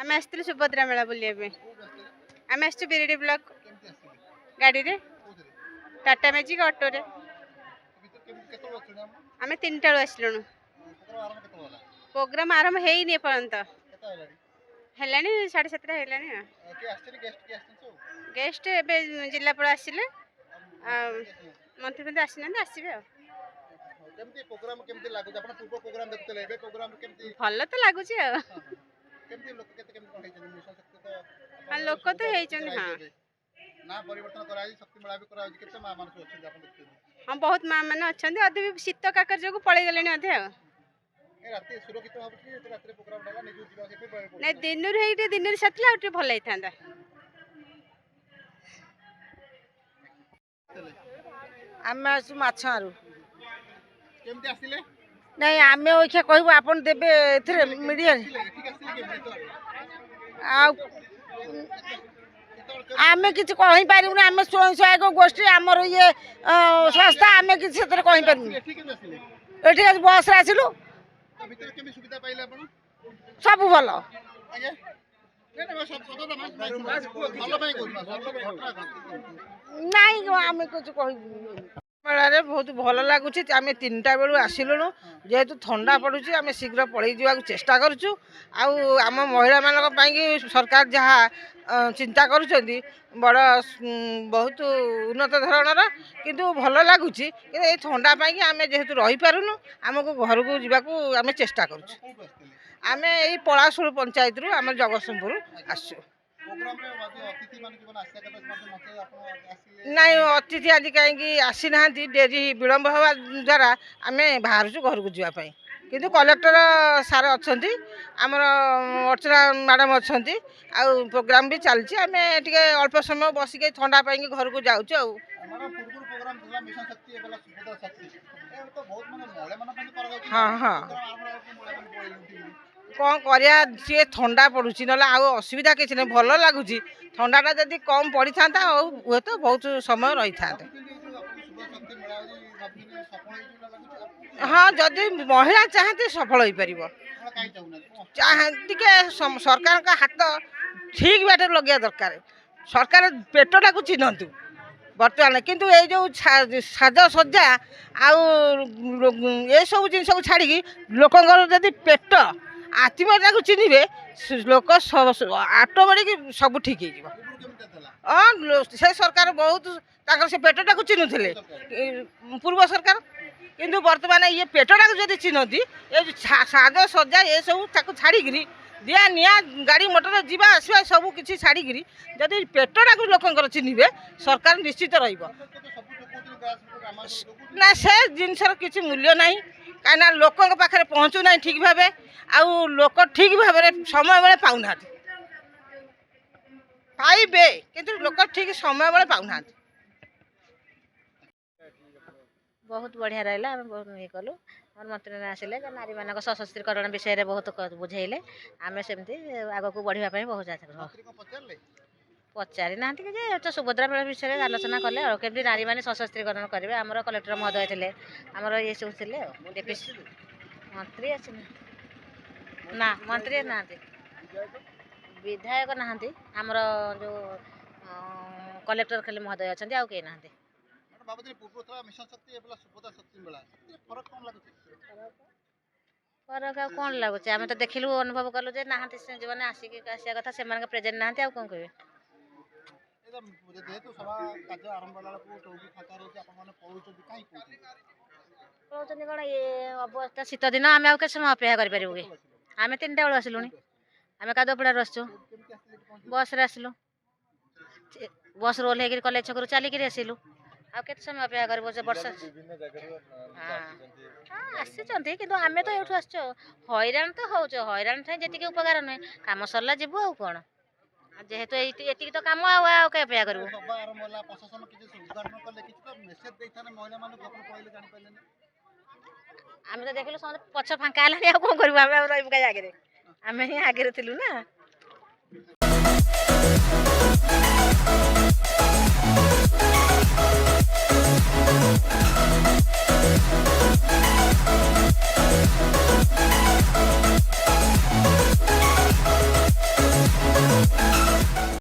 आम आसलु सुभद्रा मेला बुलाया आम आसु बिरडी ब्लॉक गाड़ी रे टाटा मैजिक ऑटो रे आम 3टा आसलुणु प्रोग्राम आरंभ है पर्यंत है 7:30 है गेस्ट ए जिलापाल आसिले मंत्री मंत्री आसीना आसवे भल तो लगुच लोक तो हाँ बहुत माँ मैंने अच्छा अधे भी शीत काकर जो पलि गले अधे नहीं दिन साथी भल होता आम आसु माछारू नहीं आम ओखा कहबू आपन देबे एथरे मीडिया आम कि कही पारू ना आम स्वयं सहायक गोष्ठी आमर ये संस्था आम कि कही पारू ये बस आसलु सब भल नहीं आम कुछ कह मेला बहुत भल लगुच आम 3टा बेलू आसलुणु जेहेतु ठंडा पड़ुची आम शीघ्र पलि जा चेष्टा करुचु आम महिला मानी सरकार जहाँ चिंता करुँच बड़ बहुत उन्नत धरणर किंतु भल लगुच कि ठंडा पाई आम जेहेतु रही पारुनु आमको घर को जावाक आम चेष्टा करुचु आम यही पलाशुल पंचायत रु आम जगतसिंहपुर आसु नहीं अतिथि आज कहीं आसी ना डेरी विलम्ब हवा द्वारा आम बाहर घर को जावाई किंतु कलेक्टर सार अच्छा आमर अर्चना मैडम अच्छा प्रोग्राम भी चलती आम टे अल्प समय बसिक ठंडा पाई घर को जाऊँ हाँ हाँ कौन करिया सी ठंडा पड़ुची ना असुविधा किसी नहीं भल लगुच ठंडाटा जदि कम पड़ी था हुए तो बहुत समय रही था हाँ जदि महिला चाहती सफल हो पार सरकार का हाथ ठीक बाटे लगे दरकार सरकार पेटटा को चिन्हतु बर्तमान किंतु ये जो साजसज्जा ये सब जिन छाड़ी लोक जदि पेट आत्मीयता को चिन्हे लोक ऑटोमेटिक सब ठीक हो से सरकार बहुत से पेटटा को चिन्हुले पूर्व सरकार किंतु बर्तमान ये पेटटा को जब चिन्हती ये साजसज्जा ये सब छाड़ी दिया निया गाड़ी मोटर जीवा आसवा सब किसी छाड़ी जदि पेटटा को लोक चिन्हे सरकार निश्चित ना से जिनसर किसी मूल्य ना कहीं लोक पाखे पहुँचू ना ठीक भाव आउ लोक ठीक भाव समय बेले पाऊना पाइबे किंतु लोक ठीक समय बेले पाऊना बहुत बढ़िया रहा आम बहुत ये कलु मोर मंत्री आसिले नारी मान सशस्त्रीकरण विषय में बहुत बुझेले आम सेमती आग को बढ़ापी बहुत पचारि ना कि सुभद्रा मेला विषय आलोचना कले केमती नारी मैंने सशस्त्रीकरण करेंगे आमर कलेक्टर महोदय थे आमर ये सब थे डीपीसी मंत्री आस ना मंत्री ना विधायक ना आमर जो कलेक्टर खाली महोदय अच्छा आउ कहीं ना फरक कौन लगुच आम तो देखिलु अनुभव कलु जे ना जो मैंने आसिक आसा कथा से प्रेजेंट ना आउ कौन कहे कौन ये अवस्था शीत दिन आम आउ के समय अपेक्षा करूँ कि आम 3टा बेलू आसलुणी आम कादुपड़ार आसचु बस आसलु बस रू ओह्ल कलेज छकू चलिक आसलु आउ के समय अपेक्षा कर वर्षा आसी कि आम तो ये आस हैरान तो हो हैरान थे जी उपकार नुहे कम सरला जीवु आउ कौन जेहेतु ये तो कम आगे अपेक्षा करूँ आम तो देखिलु पछ फाँका है कौन करूँ आम रही आगे आम ही आगे थिलु ना।